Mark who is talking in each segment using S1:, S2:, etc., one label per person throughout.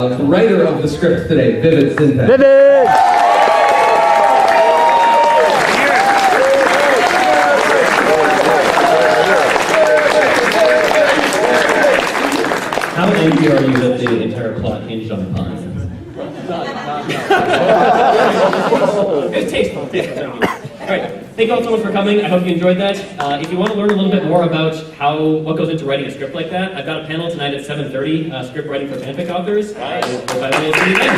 S1: The writer of the script today, Vivid Syntax.
S2: Vivid!
S3: How angry are you that the entire plot hinged on a pun? It's tasteful. All right, thank you all so much for coming. I hope you enjoyed that. If you want to learn a little bit more about what goes into writing a script like that, I've got a panel tonight at 7:30, script writing for fanfic authors. I hope I will see you then.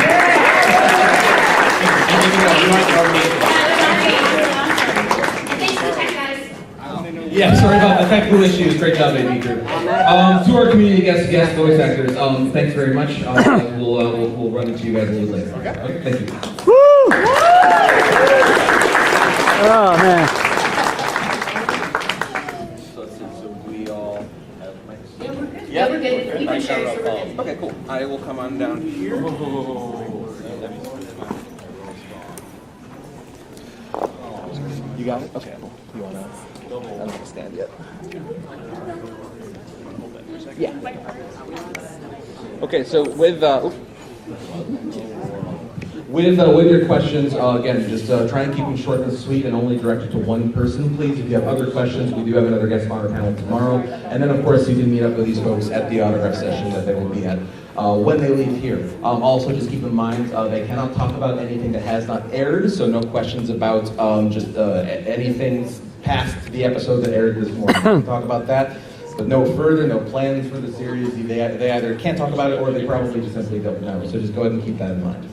S4: Thanks for the time, guys.
S1: Yeah, sorry about the technical issues. Great job, AD crew. To our community guest voice actors, thanks very much. We'll run into you guys a little later. Okay, thank you.
S2: Woo! Oh, man.
S5: So we all have mics?
S4: Yeah, we're good. Yeah, we're good. We can share, so we're good.
S5: Okay, cool. I will come on down here. You got it? Okay. You want to? I don't have a stand yet. Yeah. Okay, so with
S1: your questions, again, just try and keep them short and sweet and only directed to one person, please. If you have other questions, we do have another guest on our panel tomorrow. And then, of course, you can meet up with these folks at the autograph session that they will be at when they leave here. Also, just keep in mind, they cannot talk about anything that has not aired, so no questions about anything past the episode that aired this morning. We can talk about that, but no plans for the series. They either can't talk about it or they probably just simply don't know. So just go ahead and keep that in mind.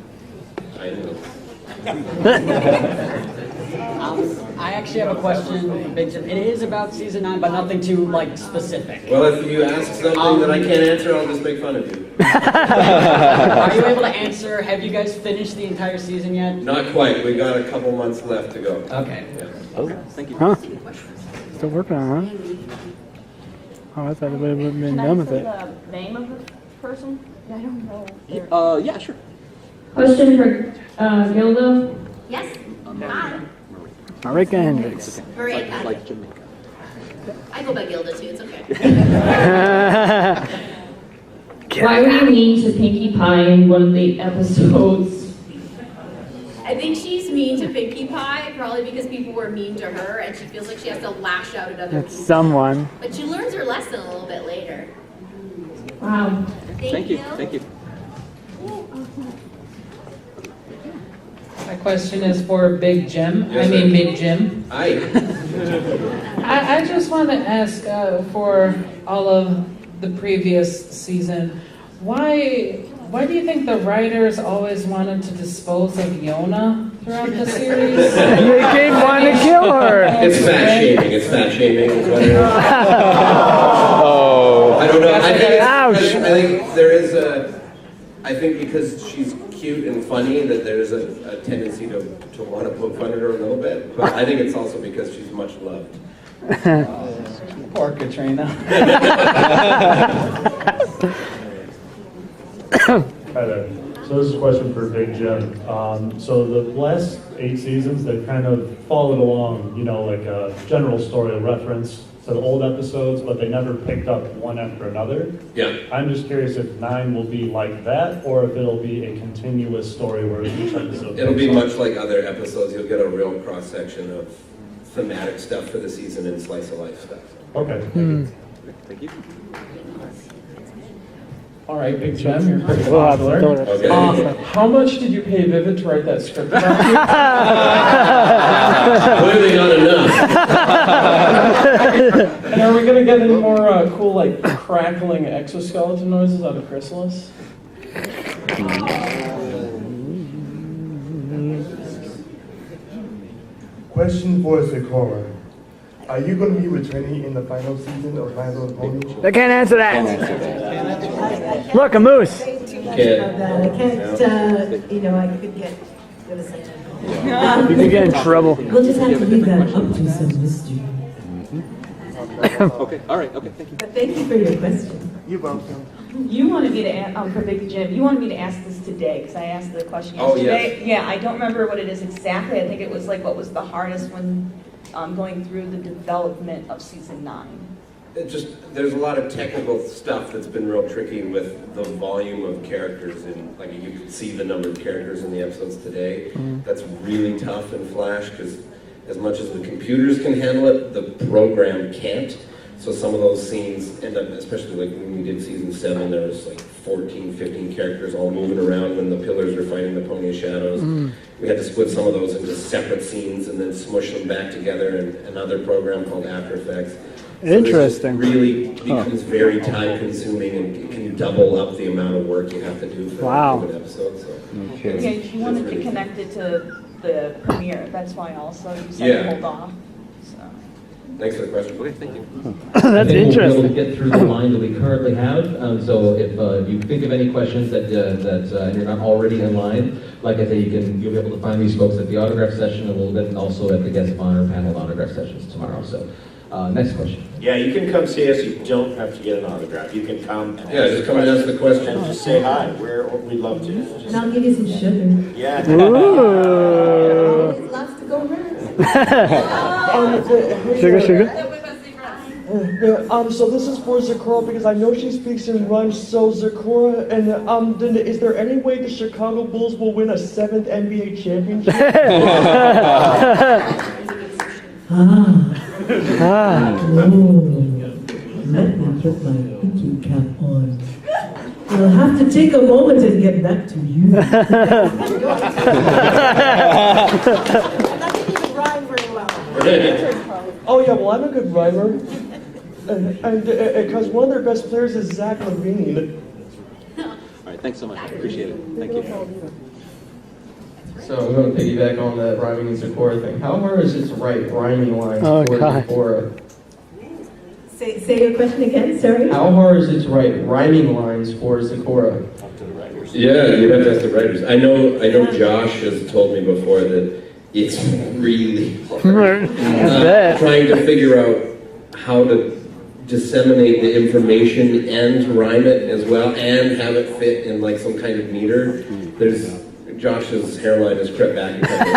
S6: I actually have a question, Big Jim. It is about season 9, but nothing too specific.
S7: Well, if you ask something that I can't answer, I'll just make fun of you.
S6: Are you able to answer? Have you guys finished the entire season yet?
S7: Not quite. We got a couple months left to go.
S6: Okay.
S7: Yeah.
S5: oh, thank you.
S2: Huh? Still working on it, huh? Oh, I thought everybody would have been done with it.
S8: The name of the person? I don't know.
S5: Yeah, sure.
S8: Question for Gilda.
S4: Yes. Hi.
S2: Marika Hendricks.
S4: Marika.
S5: Like Jamaica.
S4: I go by Gilda too. It's okay.
S8: Why were you mean to Pinkie Pie in one of the episodes?
S4: I think she's mean to Pinkie Pie, probably because people were mean to her, and she feels like she has to lash out at other
S2: That's
S4: people.
S2: someone.
S4: But she learns her lesson a little bit later.
S8: Wow.
S4: Thank you.
S5: Thank you.
S9: My question is for Big Jim.
S7: Yes,
S9: Big
S7: sir.
S9: Jim.
S7: Hi.
S9: I just want to ask for all of the previous season, why do you think the writers always wanted to dispose of Yona throughout the series?
S2: They keep wanting to kill her.
S7: It's fat shaming. It's fat shaming. Is what it is.
S5: Oh.
S7: I don't know. I
S2: Ouch.
S7: think there is I think because she's cute and funny that there's a tendency to want to poke fun at her a little bit. But I think it's also because she's much loved.
S9: Poor Katrina.
S10: Hi there. So this is a question for Big Jim. So the last 8 seasons, they've kind of followed along, like a general story, a reference to the old episodes, but they never picked up one after another.
S7: Yeah.
S10: I'm just curious if 9 will be like that, or if it'll be a continuous story where each episode...
S7: It'll be much like other episodes. You'll get a real cross-section of thematic stuff for the season and slice of life stuff.
S10: Okay.
S5: Thank you.
S9: All right, Big Jim, you're pretty
S2: We'll have to
S9: popular.
S2: kill her.
S7: Okay.
S9: How much did you pay Vivid to write that script about you?
S7: Clearly not enough.
S9: And are we going to get any more cool, crackling exoskeleton noises out of Chrysalis?
S11: Question for Sakura. Are you going to be returning in the final season of My Little Pony?
S2: They can't answer that. Look, a moose.
S7: Kid.
S8: I can't, I could get
S2: You could get in trouble.
S8: We'll just have to leave that up to some mystery.
S5: Okay. All right. Okay. Thank you.
S8: But thank you for your question.
S11: You're welcome.
S8: You wanted me to ask, for Big Jim, you wanted me to ask this today, because I asked the question
S7: Oh,
S8: yesterday.
S7: yes.
S8: Yeah, I don't remember what it is exactly. I think it was what was the hardest when going through the development of season 9.
S7: there's a lot of technical stuff that's been real tricky with the volume of characters, and like you can see the number of characters in the episodes today. That's really tough in Flash, because as much as the computers can handle it, the program can't. So some of those scenes end up, especially like when we did season 7, there was like 14, 15 characters all moving around when the pillars were fighting the Pony of Shadows. We had to split some of those into separate scenes and then smush them back together in another program called After Effects. So
S2: Interesting.
S7: It really becomes very time consuming, and it can double up the amount of work you have to do for a given episode. So
S12: Yeah, she wanted to connect it to the premiere. That's why also you said
S7: Yeah.
S12: hold off. So.
S7: Thanks for the question. Okay, thank you.
S2: That's
S1: I think we'll be
S2: interesting.
S1: able to get through the line that we currently have. So if you think of any questions that and you're not already in line, like I say, you'll be able to find these folks at the autograph session a little bit, and also at the guest of honor panel autograph sessions tomorrow. So next question.
S13: Yeah, you can come see us. You don't have to get an autograph. You can come and
S7: just come and ask the question.
S13: and just say hi. We'd love to.
S8: And I'll give you some sugar.
S13: Yeah.
S2: Ooh.
S8: Lots to go around.
S2: Sugar, sugar.
S14: So this is for Zakora because I know she speaks in rhymes. So Zakora, and then is there any way the Chicago Bulls will win a 7th NBA championship?
S8: Let me put my thinking cap on. I'll have to take a moment and get back to you.
S12: That didn't even rhyme very well.
S14: Oh yeah, well I'm a good rhymer, and because one of their best players is Zach LaVine.
S5: All right, thanks so much. Appreciate it. Thank you.
S15: So I'm going to piggyback on that rhyming and Zakora thing. How hard is it to write rhyming lines for Zakora?
S8: Say your question again, sorry.
S15: How hard is it to write rhyming lines for Zakora?
S7: Yeah, you'd have to ask the writers. I know Josh has told me before that it's really hard trying to figure out how to disseminate the information and rhyme it as well, and have it fit in like some kind of meter. Josh's hairline has crept back a couple of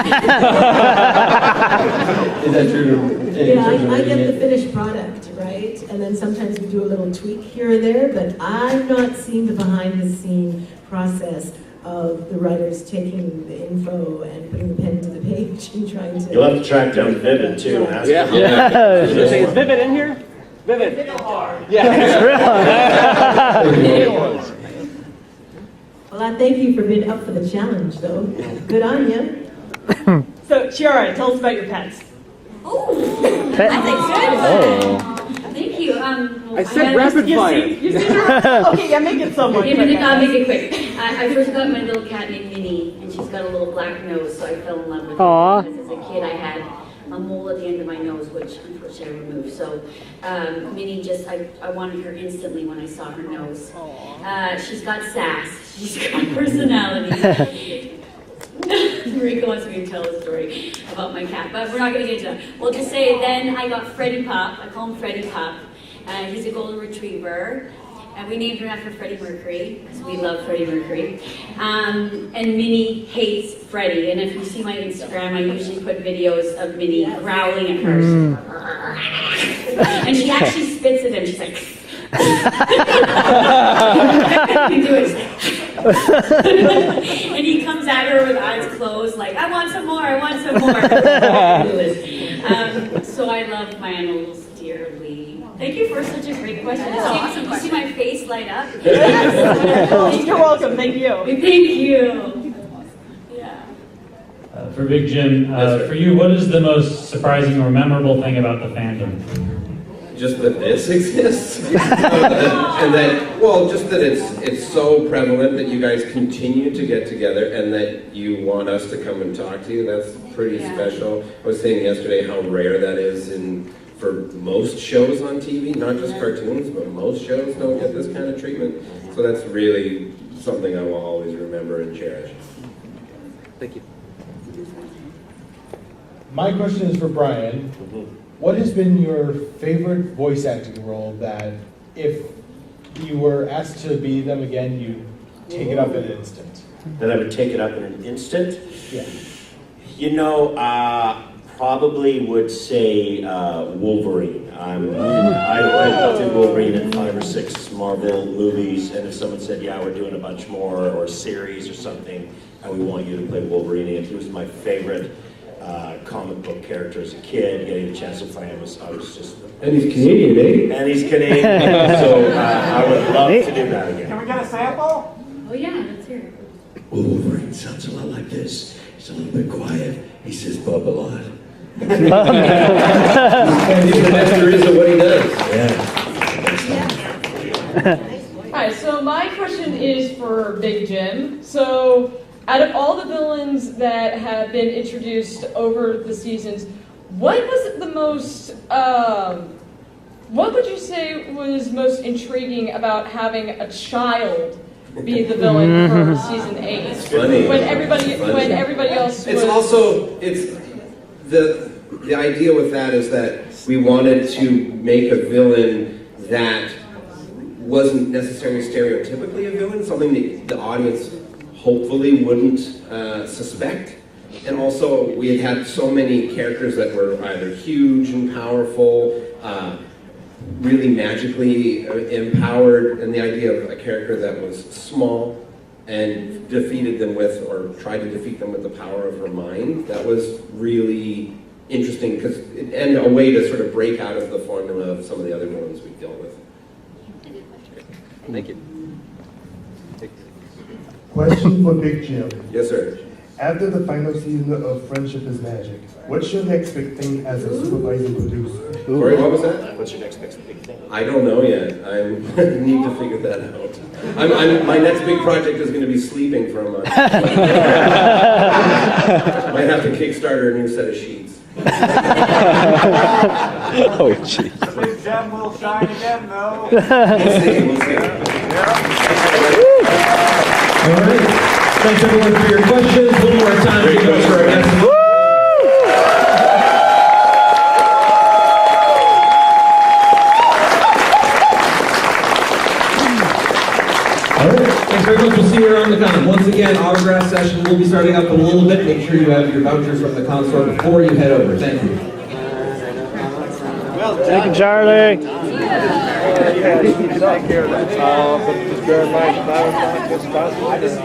S15: Is that true?
S8: Yeah, I get the finished product, right? And then sometimes we do a little tweak here or there, but I've not seen the behind-the-scene process of the writers taking the info and putting the pen to the page and trying to...
S13: You'll have to track down Vivid too. And ask him.
S5: Is Vivid in here? Vivid. Yeah.
S8: Well, I thank you for being up for the challenge, though. Good on you.
S12: So Chiara, tell us about your pets.
S8: Pet?
S12: I think
S4: Thank you.
S5: I said rapid fire.
S12: Okay, yeah, make it somewhat quick.
S4: I'll make it quick. I first got my little cat named Minnie, and she's got a little black nose, so I fell in love with her. Because as a kid, I had a mole at the end of my nose, which unfortunately I removed. So Minnie I wanted her instantly when I saw her nose. She's got sass. She's got personality. Rico wants me to tell a story about my cat, but we're not going to get into that. We'll just say then I got Freddie Pop. I call him Freddie Pop. He's a golden retriever. And we named her after Freddie Mercury, because we love Freddie Mercury. And Minnie hates Freddie. And if you see my Instagram, I usually put videos of Minnie growling at her. And she actually spits at him. She's like... and he comes at her with eyes closed, like, I want some more, I want some more. So I love my animals dearly. Thank you for such a great question. You see my face light up?
S12: Yes. You're welcome, thank you.
S4: Thank you.
S10: For Big Jim, for you, what is the most surprising or memorable thing about the fandom?
S7: Just that this exists, and that, well, just that it's so prevalent that you guys continue to get together and that you want us to come and talk to you. That's pretty special. I was saying yesterday how rare that is for most shows on TV, not just cartoons, but most shows don't get this kind of treatment. So that's really something I will always remember and cherish.
S5: Thank you.
S16: My question is for Brian. What has been your favorite voice acting role that, if you were asked to be them again, you'd take it up in an instant?
S13: That I would take it up in an instant?
S16: Yeah.
S13: You know, probably would say Wolverine. I did Wolverine in 5 or 6 Marvel movies, and if someone said, yeah, we're doing a bunch more, or a series or something, and we want you to play Wolverine, and he was my favorite comic book character as a kid. Getting the chance to play him I was just...
S7: And he's Canadian, eh?
S13: And he's Canadian, so I would love to do that again.
S17: Can we get a sample?
S4: Oh yeah, let's hear it.
S18: Wolverine sounds a lot like this. He's a little bit quiet. He says bub a lot.
S7: And he's the masteries of what he does.
S12: All right, so my question is for Big Jim. So, out of all the villains that have been introduced over the seasons, what was the most, what would you say was most intriguing about having a child be the villain for season 8?
S7: It's funny.
S12: When everybody else was...
S7: It's also, the idea with that is that we wanted to make a villain that wasn't necessarily stereotypically a villain, something that the audience hopefully wouldn't suspect. And also, we had so many characters that were either huge and powerful, really magically empowered, and the idea of a character that was small and defeated them with, or tried to defeat them with the power of her mind, that was really interesting, and a way to sort of break out of the formula of some of the other villains we've dealt with.
S5: Thank you.
S11: Question for Big Jim.
S7: Yes, sir.
S11: After the final season of Friendship is Magic, what's your next big thing as a supervising producer?
S7: Sorry, what was that?
S13: What's your next big thing?
S7: I don't know yet. I need to figure that out. My next big project is going to be sleeping for a month. Might have to kickstart a new set of sheets.
S5: Oh, jeez.
S17: The Big Gem will shine again, though.
S7: We'll see.
S1: All right. Thanks everyone for your questions. One more time to go for our guests. All right. Thanks very much. We'll see you around the con. Once again, autograph session will be starting up in a little bit. Make sure you have your vouchers from the con store before you head over. Thank you.
S2: Thank you, Charlie.
S14: Take care of that. But just bear in mind, I was not just